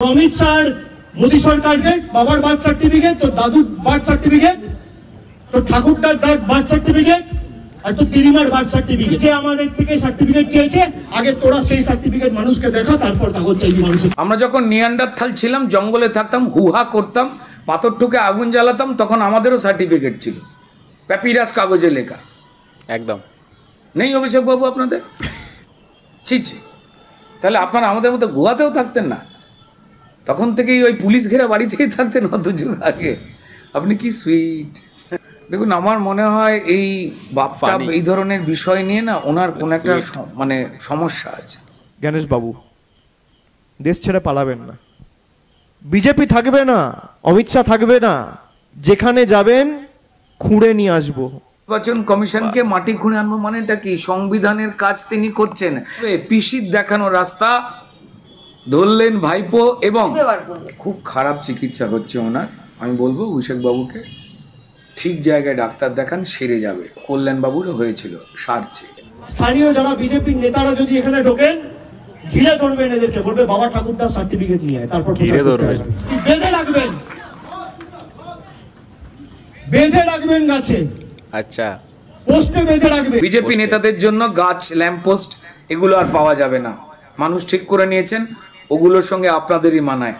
অমিত শাহ মোদী সরকারকে বাবার birth certificate, তো দাদুর বার্থ সার্টিফিকেট, তো ঠাকুরদার বার্থ সার্টিফিকেট আর তো দিদিমার বার্থ সার্টিফিকেট, যে আমাদের থেকে সার্টিফিকেট চেয়েছে, আগে তোরা সেই সার্টিফিকেট মানুষকে দেখা, তারপর কাগজ চাইবি মানুষের। আমরা যখন নিয়ান্ডারথাল ছিলাম, জঙ্গলে থাকতাম, হুহা করতাম, পাথর ঠুকে আগুন জ্বালাতাম, তখন আমাদেরও সার্টিফিকেট ছিল, প্যাপিরাস কাগজে লেখা। একদম নেই অভিষেক বাবু আপনাদের? ছি ছি, তাহলে আপনারা আমাদের মতো গুহাতেও থাকতেন না? তখন থেকেই ওই পুলিশ ঘেরা বাড়িতেই থাকতেন অত যুগ আগে। আপনি কি সুইট। দেখুন, আমার মনে হয় এই বাপটা এই ধরনের বিষয় নিয়ে না ওনার কোন একটা মানে সমস্যা আছে। গণেশ বাবু, দেশ ছেড়ে পালাবেন না, বিজেপি থাকবে না, অমিত শাহ থাকবে না, যেখানে যাবেন খুঁড়ে নিয়ে আসবো। নির্বাচন কমিশনকে মাটি খুঁড়ে আনবো মানেটা কি? সংবিধানের কাজ তিনি করছেন। পিসির দেখানো রাস্তা ধরলেন ভাইপো, এবং খুব খারাপ চিকিৎসা হচ্ছে ওনার। আমি বলবো অভিষেক বাবুকে ঠিক জায়গায় ডাক্তার দেখান, সেরে যাবে। কল্যাণ বাবুরও হয়েছিল, সারছে। স্থানীয় যারা বিজেপির নেতারা যদি এখানে ঢোকেন, ঘিরে ধরবেন এদেরকে, বলবে বাবা ঠাকুরদার সার্টিফিকেট নিয়ে আয়, তারপর ঘিরে ধরবেন, বেঁধে রাখবেন, বেঁধে রাখবেন গাছে, আচ্ছা পোস্টে বেঁধে রাখবেন। বিজেপি নেতাদের জন্য গাছ, ল্যাম্পপোস্ট এগুলো আর পাওয়া যাবে না। মানুষ ঠিক করে নিয়েছেন, ওগুলোর সঙ্গে আপনাদেরই মানায়।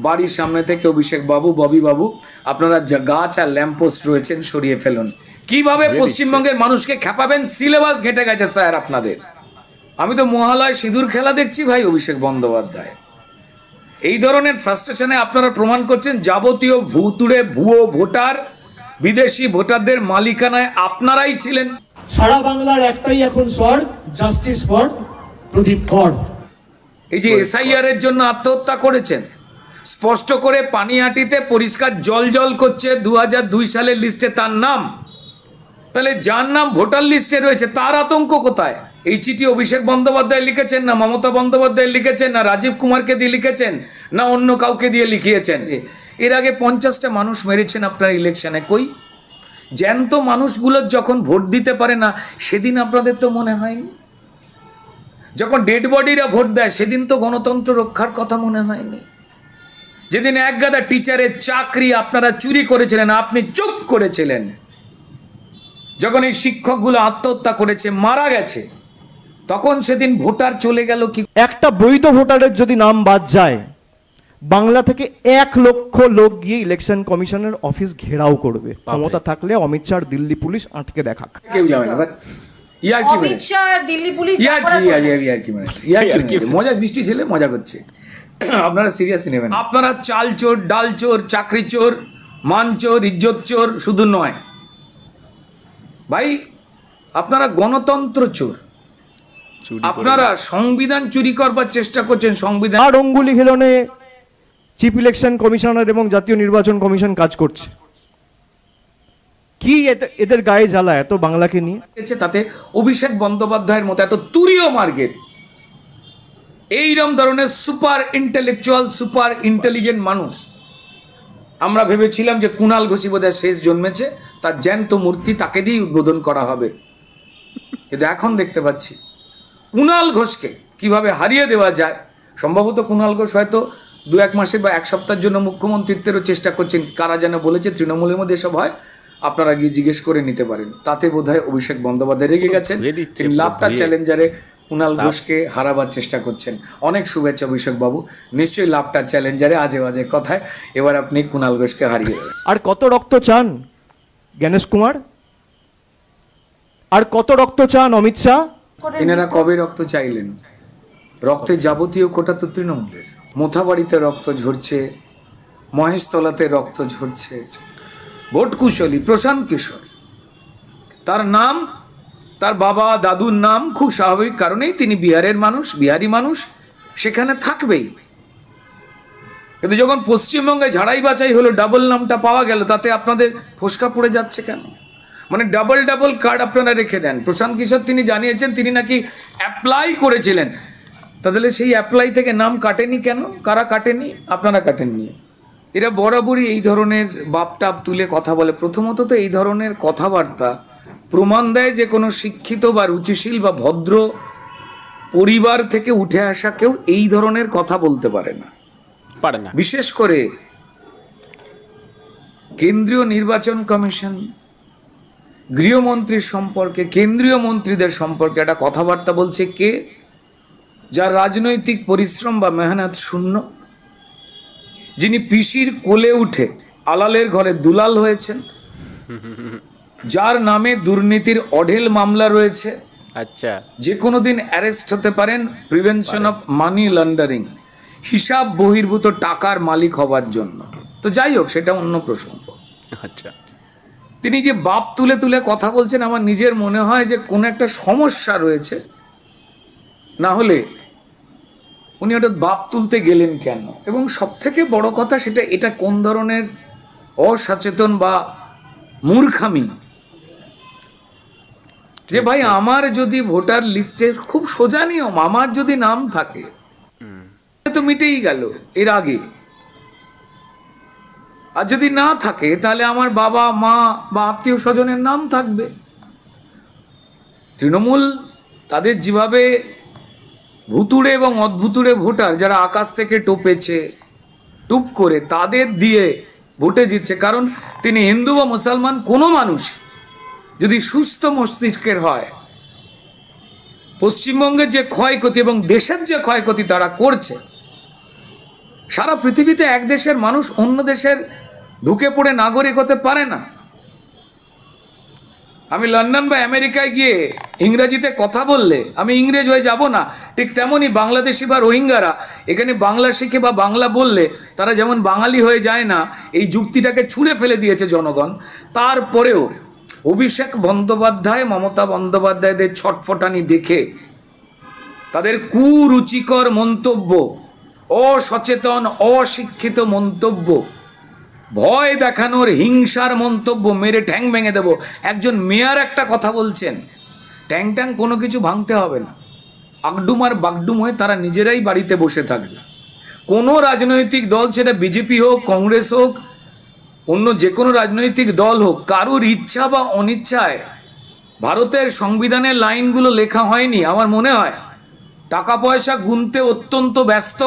বাড়ির সামনে থেকে অভিষেক বাবু, ববি বাবু, আপনারা যা গাছ আর ল্যাম্পপোস্ট রয়েছেন সরিয়ে ফেলুন। কিভাবে পশ্চিমবঙ্গের মানুষকে খেপাবেন, সিলেবাস ঘেটে গেছে স্যার আপনাদের। আমি তো মহালয় সিঁদুর খেলা দেখছি ভাই অভিষেক বন্দ্যোপাধ্যায়। এই ধরনের ফ্রাস্ট্রেশনে আপনারা প্রমাণ করছেন যাবতীয় ভুতুড়ে ভুয়ো ভোটার, বিদেশি ভোটারদের মালিকানায় আপনারাই ছিলেন। সারা বাংলার একটাই এখন স্বর, জাস্টিস ফর প্রদীপ কর। এই যে এসআইআর এর জন্য আত্মহত্যা করেছেন, স্পষ্ট করে পানিহাটিতে পরিষ্কার জল জল করছে 2002 সালের লিস্টে তার নাম। তাহলে যার নাম ভোটার লিস্টে রয়েছে তার আতঙ্ক কোথায়? এই চিঠি অভিষেক বন্দ্যোপাধ্যায় লিখেছেন, না মমতা বন্দ্যোপাধ্যায় লিখেছেন, না রাজীব কুমারকে দিয়ে লিখেছেন, না অন্য কাউকে দিয়ে লিখিয়েছেন? এর আগে 50টা মানুষ মেরেছেন আপনার ইলেকশনে, কই? জ্যান্ত মানুষগুলো যখন ভোট দিতে পারে না, সেদিন আপনাদের তো মনে হয়নি? যখন ডেড বডিরা ভোট দেয়, সেদিন তো গণতন্ত্র রক্ষার কথা মনে হয়নি? যেদিন একগাদা টিচারের চাকরি আপনারা চুরি করেছিলেন, আপনি চুপ করেছিলেন। যখন এই শিক্ষকগুলো আত্মহত্যা করেছে, মারা গেছে, তখন সেদিন ভোটার চলে গেল কি? একটা বৈধ ভোটারের যদি নাম বাদ যায়, বাংলা থেকে 1 লক্ষ লোক গিয়ে ইলেকশন কমিশনের অফিস ঘেরাও করবে। ক্ষমতা থাকলে অমিত শাহ দিল্লি পুলিশ আটকে দেখাক। কেউ যাবে না। অমিত শাহ দিল্লি পুলিশ মজা, বৃষ্টি ছেলে মজা করছে, আপনারা সিরিয়াসলি নেবেন। আপনারা চাল চোর, ডাল চোর, চাকরি চোর, মান চোর, ইজ্জত চোর শুধু নয় ভাই, আপনারা গণতন্ত্র চোর। আপনারা সংবিধান চুরি করবার চেষ্টা করছেন। সংবিধান আর অঙ্গুলি হিলনে চিফ ইলেকশন কমিশনার এবং জাতীয় নির্বাচন কমিশন কাজ করছে। কি এদের গায়ে জ্বালা এত বাংলাকে নিয়ে? তাতে অভিষেক বন্দ্যোপাধ্যায়ের মতো এত তুরীয় মার্গের এইরকম ধরনের সুপার ইন্টেলেকচুয়াল, সুপার ইন্টেলিজেন্ট মানুষ আমরা ভেবেছিলাম যে কুণাল ঘোষই বোধহয় শেষ জন্মেছে, তার জ্যান্ত মূর্তি তাকে দিয়েই উদ্বোধন করা হবে। কিন্তু এখন দেখতে পাচ্ছি কুণাল ঘোষকে কিভাবে হারিয়ে দেওয়া যায়। সম্ভবত কুণাল ঘোষ হয়তো 2-1 মাসে বা 1 সপ্তাহের জন্য মুখ্যমন্ত্রিত্বেরও চেষ্টা করছেন। কারা যেন বলেছে তৃণমূলের মধ্যে এসব হয়, আপনারা গিয়ে জিজ্ঞেস করে নিতে পারেন। তাতে বোধহয় অভিষেক বন্দ্যোপাধ্যায় রেগে গেছেন, তিনি লাফটা চ্যালেঞ্জারে কুণাল ঘোষকে হারাবার চেষ্টা করছেন। অনেক শুভেচ্ছা অভিষেক বাবু, নিশ্চয়ই লাফটা চ্যালেঞ্জারে আজে বাজে কথায় এবার আপনি কুণাল ঘোষকে হারিয়ে দেবেন। আর কত রক্ত চান গণেশ কুমার? আর কত রক্ত চান অমিত শাহ? এনারা কবে রক্ত চাইলেন? রক্তের যাবতীয় কোটা তো তৃণমূলের। মোথাবাড়িতে রক্ত ঝরছে, মহেশতলাতে রক্ত ঝরছে। ভোট কুশলী প্রশান্ত কিশোর, তার নাম, তার বাবা দাদুর নাম, খুব স্বাভাবিক কারণেই তিনি বিহারের মানুষ, বিহারি মানুষ, সেখানে থাকবেই। কিন্তু যখন পশ্চিমবঙ্গে ঝাড়াই বাছাই হলো, ডাবল নামটা পাওয়া গেল, তাতে আপনাদের ফোসকা পড়ে যাচ্ছে কেন? মানে ডাবল ডাবল কার্ড আপনারা রেখে দেন। প্রশান্ত কিশোর তিনি জানিয়েছেন তিনি নাকি অ্যাপ্লাই করেছিলেন, তাহলে সেই অ্যাপ্লাই থেকে নাম কাটেনি কেন? কারা কাটেনি? আপনারা কাটেননি। এরা বরাবরই এই ধরনের বাপটাপ তুলে কথা বলে। প্রথমত তো এই ধরনের কথাবার্তা প্রমাণ দেয় যে কোনো শিক্ষিত বা রুচিশীল বা ভদ্র পরিবার থেকে উঠে আসা কেউ এই ধরনের কথা বলতে পারে না। পারে না। বিশেষ করে কেন্দ্রীয় নির্বাচন কমিশন, গৃহমন্ত্রীর সম্পর্কে, কেন্দ্রীয় মন্ত্রীদের সম্পর্কে একটা কথাবার্তা বলছে কে? যার রাজনৈতিক পরিশ্রম বা মেহনত শূন্য, যিনি পিসির কোলে উঠে আলালের ঘরে দুলাল হয়েছেন, যার নামে দুর্নীতির অঢেল মামলা রয়েছে, আচ্ছা, যে কোনো দিন অ্যারেস্ট হতে পারেন প্রিভেনশন অফ মানি লন্ডারিং, হিসাব বহির্ভূত টাকার মালিক হবার জন্য। তো যাই হোক, সেটা অন্য প্রসঙ্গ। আচ্ছা, তিনি যে বাপ তুলে তুলে কথা বলছেন, আমার নিজের মনে হয় যে কোন একটা সমস্যা রয়েছে, না হলে উনি হঠাৎ বাপ তুলতে গেলেন কেন? এবং সব থেকে বড় কথা সেটা, এটা কোন ধরনের অসচেতন বা মূর্খামি যে ভাই, আমার যদি ভোটার লিস্টে, খুব সোজা নিয়ম, আমার যদি নাম থাকে তো মিটেই গেল এর আগে, আর যদি না থাকে তাহলে আমার বাবা মা বা আত্মীয় স্বজনের নাম থাকবে। তৃণমূল তাদের যেভাবে ভুতুড়ে এবং অদ্ভুতুড়ে ভোটার, যারা আকাশ থেকে টোপেছে টুপ করে, তাদের দিয়ে ভোটে জিতছে। কারণ তিনি হিন্দু বা মুসলমান, কোনো মানুষ যদি সুস্থ মস্তিষ্কের হয়, পশ্চিমবঙ্গের যে ক্ষয়ক্ষতি এবং দেশের যে ক্ষয়ক্ষতি তারা করছে, সারা পৃথিবীতে এক দেশের মানুষ অন্য দেশের ঢুকে পড়ে নাগরিক হতে পারে না। আমি লন্ডন বা আমেরিকায় গিয়ে ইংরেজিতে কথা বললে আমি ইংরেজ হয়ে যাব না, ঠিক তেমনই বাংলাদেশি বা রোহিঙ্গারা এখানে বাংলা শিখে বা বাংলা বললে তারা যেমন বাঙালি হয়ে যায় না, এই যুক্তিটাকে ছুঁড়ে ফেলে দিয়েছে জনগণ। তারপরেও অভিষেক বন্দ্যোপাধ্যায়, মমতা বন্দ্যোপাধ্যায়দের ছটফটানি দেখে, তাদের কুরুচিকর মন্তব্য, অসচেতন অশিক্ষিত মন্তব্য, ভয় দেখানোর হিংসার মন্তব্য, মেরে ঠ্যাং ভেঙে দেব। একজন মেয়র একটা কথা বলছেন, ট্যাং ট্যাং কোনো কিছু ভাঙতে হবে না, আগডুম আর বাগডুম হয়ে তারা নিজেরাই বাড়িতে বসে থাকবে। কোনো রাজনৈতিক দল, সেটা বিজেপি হোক, কংগ্রেস হোক, অন্য যে কোনো রাজনৈতিক দল হোক, কারুর ইচ্ছা বা অনিচ্ছায় ভারতের সংবিধানের লাইনগুলো লেখা হয়নি। আমার মনে হয় টাকা পয়সা গুনতে অত্যন্ত ব্যস্ত,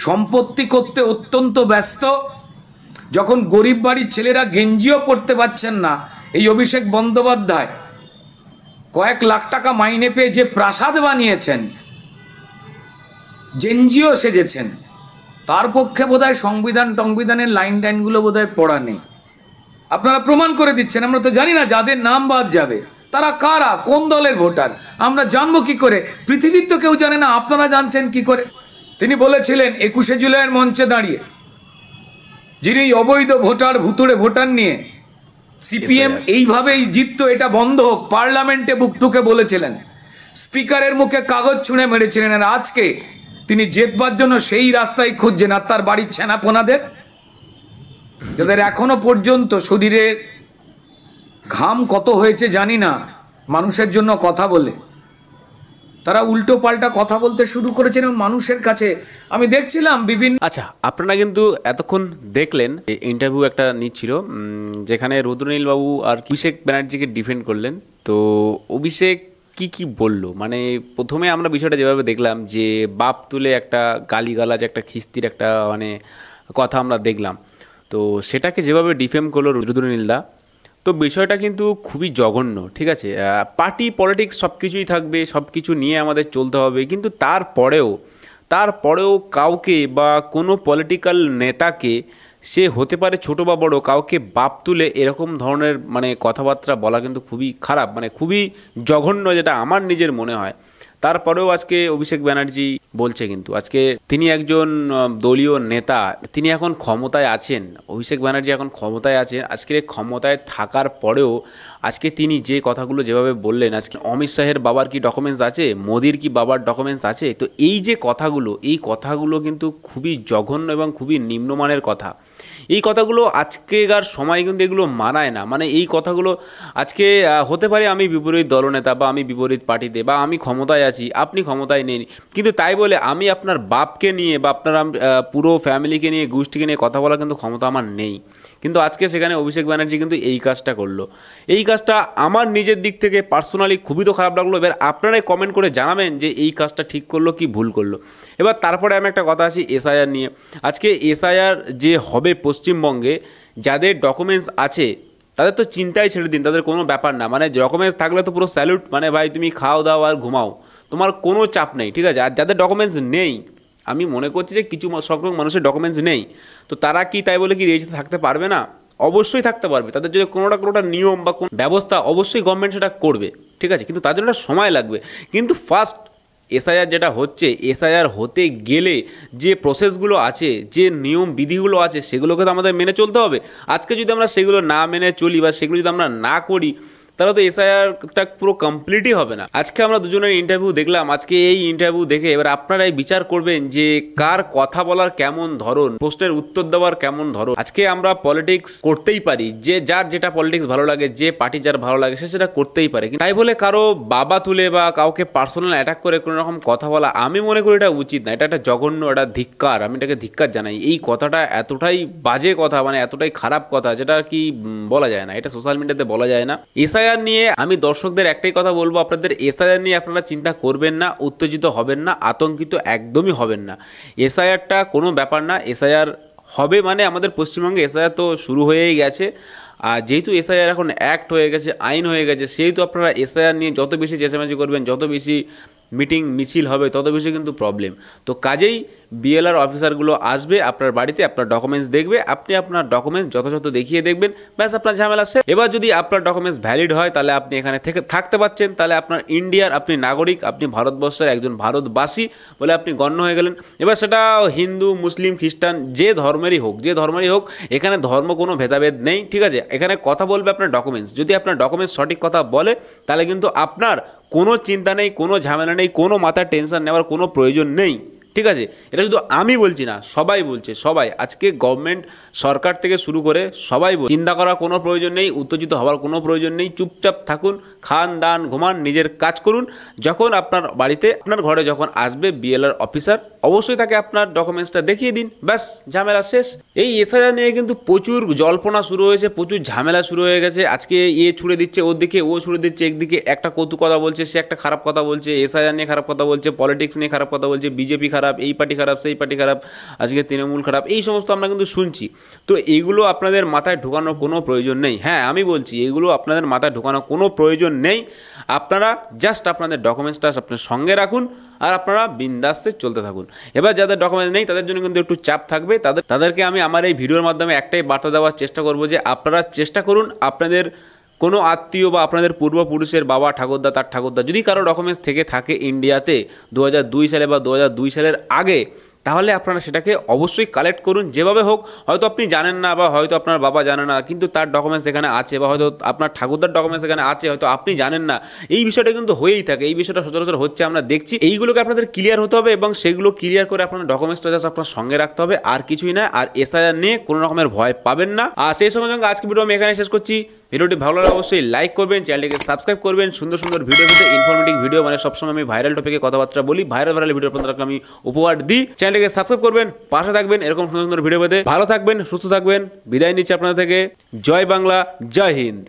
সম্পত্তি করতে অত্যন্ত ব্যস্ত, যখন গরিব বাড়ির ছেলেরা গেঞ্জিও পড়তে পারছেন না, এই অভিষেক বন্দ্যোপাধ্যায় কয়েক লাখ টাকা মাইনে পেয়ে যে প্রাসাদ বানিয়েছেন, জেনজিও সেজেছেন, তার পক্ষে বোধহয় সংবিধানের লাইন টাইনগুলো বোধহয় পড়া নেই। আপনারা প্রমাণ করে দিচ্ছেন। আমরা তো জানি না যাদের নাম বাদ যাবে তারা কারা, কোন দলের ভোটার, আমরা জানবো কি করে? পৃথিবীর তো কেউ জানে না, আপনারা জানছেন কি করে? তিনি বলেছিলেন 21শে জুলাইয়ের মঞ্চে দাঁড়িয়ে, যিনি অবৈধ ভোটার, ভুতুড়ে ভোটার নিয়ে সিপিএম এইভাবেই জিততো, এটা বন্ধ হোক, পার্লামেন্টে বুক ঠুকে বলেছিলেন, স্পিকারের মুখে কাগজ ছুঁড়ে মেরেছিলেন। আর আজকে তিনি জেতবার জন্য সেই রাস্তায় খুঁজছেন। আর তার বাড়ির ছেনাপোনাদের, যাদের এখনো পর্যন্ত শরীরে ঘাম কত হয়েছে জানি না, মানুষের জন্য কথা বলে, তারা উল্টো পাল্টা কথা বলতে শুরু করেছেন। এবং মানুষের কাছে আমি দেখছিলাম বিভিন্ন, আচ্ছা, আপনারা কিন্তু এতক্ষণ দেখলেন ইন্টারভিউ একটা নিচ্ছিল, যেখানে রুদ্রনীল বাবু আর অভিষেক ব্যানার্জিকে ডিফেন্ড করলেন। তো অভিষেক কি বললো, মানে প্রথমে আমরা বিষয়টা যেভাবে দেখলাম যে বাপ তুলে একটা গালিগালাজ, একটা খিস্তির একটা মানে কথা আমরা দেখলাম, তো সেটাকে যেভাবে ডিফেম করলো রুদ্রনীলদা, তো বিষয়টা কিন্তু খুবই জঘন্য। ঠিক আছে, পার্টি পলিটিক্স সব কিছুই থাকবে, সব কিছু নিয়ে আমাদের চলতে হবে, কিন্তু তারপরেও কাউকে বা কোনো পলিটিক্যাল নেতাকে, সে হতে পারে ছোট বা বড়, কাউকে বাপ তুলে এরকম ধরনের মানে কথাবার্তা বলা কিন্তু খুবই খারাপ, মানে খুবই জঘন্য, যেটা আমার নিজের মনে হয়। তারপরেও আজকে অভিষেক ব্যানার্জি বলছে, কিন্তু আজকে তিনি একজন দলীয় নেতা, তিনি এখন ক্ষমতায় আছেন, অভিষেক ব্যানার্জি এখন ক্ষমতায় আছেন। আজকে ক্ষমতায় থাকার পরেও আজকে তিনি যে কথাগুলো যেভাবে বললেন, আজকে অমিত শাহের বাবার কি ডকুমেন্টস আছে, মোদির কি বাবার ডকুমেন্টস আছে, তো এই যে কথাগুলো, এই কথাগুলো কিন্তু খুবই জঘন্য এবং খুবই নিম্নমানের কথা। এই কথাগুলো আজকেকার সময় কিন্তু এগুলো মানায় না। মানে এই কথাগুলো আজকে হতে পারে আমি বিপরীত দলনেতা বা আমি বিপরীত পার্টিতে বা আমি ক্ষমতায় আছি, আপনি ক্ষমতায় নেই, কিন্তু তাই বলে আমি আপনার বাপকে নিয়ে বা আপনার পুরো ফ্যামিলিকে নিয়ে, গোষ্ঠীকে নিয়ে কথা বলার কিন্তু ক্ষমতা আমার নেই। কিন্তু আজকে সেখানে অভিষেক ব্যানার্জি কিন্তু এই কাজটা করলো। এই কাজটা আমার নিজের দিক থেকে পার্সোনালি খুবই তো খারাপ লাগলো। এবার আপনারাই কমেন্ট করে জানাবেন যে এই কাজটা ঠিক করলো কি ভুল করলো। এবার তারপরে আমি একটা কথা আসি এসআইআর নিয়ে। আজকে এসআইআর যে হবে পশ্চিমবঙ্গে, যাদের ডকুমেন্টস আছে তাদের তো চিন্তাই ছেড়ে দিন, তাদের কোনো ব্যাপার না, মানে ডকুমেন্টস থাকলে তো পুরো স্যালুট, মানে ভাই তুমি খাও দাও আর ঘুমাও, তোমার কোনো চাপ নেই, ঠিক আছে। আর যাদের ডকুমেন্টস নেই, আমি মনে করছি যে কিছু সংখ্যক মানুষের ডকুমেন্টস নেই, তো তারা কি তাই বলে কি রেজিস্ট্রে থাকতে পারবে না? অবশ্যই থাকতে পারবে। তাদের যদি কোনোটা নিয়ম বা কোনো ব্যবস্থা অবশ্যই গভর্নমেন্ট সেটা করবে, ঠিক আছে, কিন্তু তার জন্য সময় লাগবে। কিন্তু ফার্স্ট এসআইআর যেটা হচ্ছে, এসআইআর হতে গেলে যে প্রসেসগুলো আছে, যে নিয়ম বিধিগুলো আছে, সেগুলোকে তো আমাদের মেনে চলতে হবে। আজকে যদি আমরা সেগুলো না মেনে চলি বা সেগুলো যদি আমরা না করি, তাহলে তো এসআইআরটা পুরো কমপ্লিটই হবে না। আজকে আমরা দুজনের ইন্টারভিউ দেখলাম, আজকে এই ইন্টারভিউ দেখে এবার আপনারাই বিচার করবেন যে কার কথা বলার কেমন ধরন, প্রশ্নের উত্তর দেওয়ার কেমন ধরন। আজকে আমরা পলিটিক্স করতেই পারি, যে যার যেটা পলিটিক্স ভালো লাগে, যে পার্টি যার ভালো লাগে সে সেটা করতেই পারে, তাই বলে কারো বাবা তুলে বা কাউকে পার্সোনাল অ্যাটাক করে কোনো রকম কথা বলা আমি মনে করি এটা উচিত না। এটা একটা জঘন্য, এটা ধিক্কার, আমি এটাকে ধিক্কার জানাই। এই কথাটা এতটাই বাজে কথা, মানে এতটাই খারাপ কথা, যেটা কি বলা যায় না, এটা সোশ্যাল মিডিয়াতে বলা যায় না। এসআইআর নিয়ে আমি দর্শকদের একটাই কথা বলবো, আপনাদের এসআইআর নিয়ে আপনারা চিন্তা করবেন না, উত্তেজিত হবেন না, আতঙ্কিত একদমই হবেন না। এসআইআরটা কোনো ব্যাপার না, এসআইআর হবে মানে আমাদের পশ্চিমবঙ্গে এসআইআর তো শুরু হয়েই গেছে। আর যেহেতু এসআইআর এখন অ্যাক্ট হয়ে গেছে, আইন হয়ে গেছে, সেহেতু আপনারা এসআইআর নিয়ে যত বেশি চেঁচামেচি করবেন, যত বেশি মিটিং মিছিল হবে, তত বেশি কিন্তু প্রবলেম। তো কাজেই বিএলআর অফিসারগুলো আসবে আপনার বাড়িতে, আপনার ডকুমেন্টস দেখবে, আপনি আপনার ডকুমেন্টস যথাযথ দেখিয়ে দেখবেন, ব্যাস আপনার ঝামেলা শেষ। এবার যদি আপনার ডকুমেন্টস ভ্যালিড হয়, তাহলে আপনি এখানে থাকতে পারছেন, তাহলে আপনার ইন্ডিয়ার, আপনি নাগরিক, আপনি ভারতবর্ষের একজন ভারতবাসী বলে আপনি গণ্য হয়ে গেলেন। এবার সেটা হিন্দু, মুসলিম, খ্রিস্টান, যে ধর্মেরই হোক, এখানে ধর্ম কোনো ভেদাভেদ নেই, ঠিক আছে। এখানে কথা বলবে আপনার ডকুমেন্টস, যদি আপনার ডকুমেন্টস সঠিক কথা বলে, তাহলে কিন্তু আপনার কোনো চিন্তা নেই, কোনো ঝামেলা নেই, কোনো মাথায় টেনশন নেওয়ার কোনো প্রয়োজন নেই, ঠিক আছে। এটা শুধু আমি বলছি না, সবাই বলছে, সবাই আজকে গভর্নমেন্ট, সরকার থেকে শুরু করে সবাই চিন্তা করার কোনো প্রয়োজন নেই, উত্তেজিত হওয়ার কোনো প্রয়োজন নেই। চুপচাপ থাকুন, খান দান ঘুমান, নিজের কাজ করুন। যখন আপনার বাড়িতে, আপনার ঘরে যখন আসবে বিএলআর অফিসার, অবশ্যই তাকে আপনার ডকুমেন্টসটা দেখিয়ে দিন, ব্যাস ঝামেলা শেষ। এই এসআইআর নিয়ে কিন্তু প্রচুর জল্পনা শুরু হয়েছে, প্রচুর ঝামেলা শুরু হয়ে গেছে। আজকে ছুড়ে দিচ্ছে ওর দিকে, ও ছুড়ে দিচ্ছে একদিকে, একটা কটু কথা বলছে, সে একটা খারাপ কথা বলছে, এসআইআর নিয়ে খারাপ কথা বলছে, পলিটিক্স নিয়ে খারাপ কথা বলছে, বিজেপি খারাপ, এই পার্টি খারাপ, সেই পার্টি খারাপ, আজকে তৃণমূল খারাপ, এই সমস্ত আমরা কিন্তু শুনছি। তো এইগুলো আপনাদের মাথায় ঢোকানোর কোনো প্রয়োজন নেই। হ্যাঁ, আমি বলছি এইগুলো আপনাদের মাথায় ঢোকানোর কোনো প্রয়োজন নেই। আপনারা জাস্ট আপনাদের ডকুমেন্টসটা আপনার সঙ্গে রাখুন, আর আপনারা বিন্দাসে চলতে থাকুন। এবার যাদের ডকুমেন্টস নেই তাদের জন্য কিন্তু একটু চাপ থাকবে, তাদেরকে আমি আমার এই ভিডিওর মাধ্যমে একটাই বার্তা দেওয়ার চেষ্টা করব যে আপনারা চেষ্টা করুন আপনাদের কোনো আত্মীয় বা আপনাদের পূর্বপুরুষের বাবা ঠাকুরদা, তার ঠাকুরদা যদি কারো ডকুমেন্টস থেকে থাকে ইন্ডিয়াতে 2002 সালে বা 2002 সালের আগে, তাহলে আপনারা সেটাকে অবশ্যই কালেক্ট করুন যেভাবে হোক। হয়তো আপনি জানেন না, বা হয়তো আপনার বাবা জানে না, কিন্তু তার ডকুমেন্টস এখানে আছে, বা হয়তো আপনার ঠাকুরদার ডকুমেন্টস এখানে আছে, হয়তো আপনি জানেন না। এই বিষয়টা কিন্তু হয়েই থাকে, এই বিষয়টা সচরাচর হচ্ছে, আমরা দেখছি। এইগুলোকে আপনাদের ক্লিয়ার হতে হবে, এবং সেগুলো ক্লিয়ার করে আপনার ডকুমেন্টসটা জাস্ট আপনার সঙ্গে রাখতে হবে, আর কিছুই না। আর এসআইআর নিয়ে কোনো রকমের ভয় পাবেন না। আর সেই সঙ্গে সঙ্গে আজকে ভিডিও আমি এখানে শেষ করছি। ভিডিওটি ভালো লাগলে অবশ্যই লাইক করবেন, চ্যানেলটিকে সাবস্ক্রাইব করবেন। সুন্দর সুন্দর ভিডিও, ইনফরমেটিভ ভিডিও, মানে সবসময় আমি ভাইরাল টপিকে কথাবার্তা বলি, ভাইরাল ভিডিও আপনাদেরকে আমি উপহার দিই। চ্যানেলটিকে সাবস্ক্রাইব করবেন, পাশে থাকবেন এরকম সুন্দর সুন্দর ভিডিও পেতে। ভালো থাকবেন, সুস্থ থাকবেন, বিদায় নিচ্ছি আপনাদের থেকে। জয় বাংলা, জয় হিন্দ।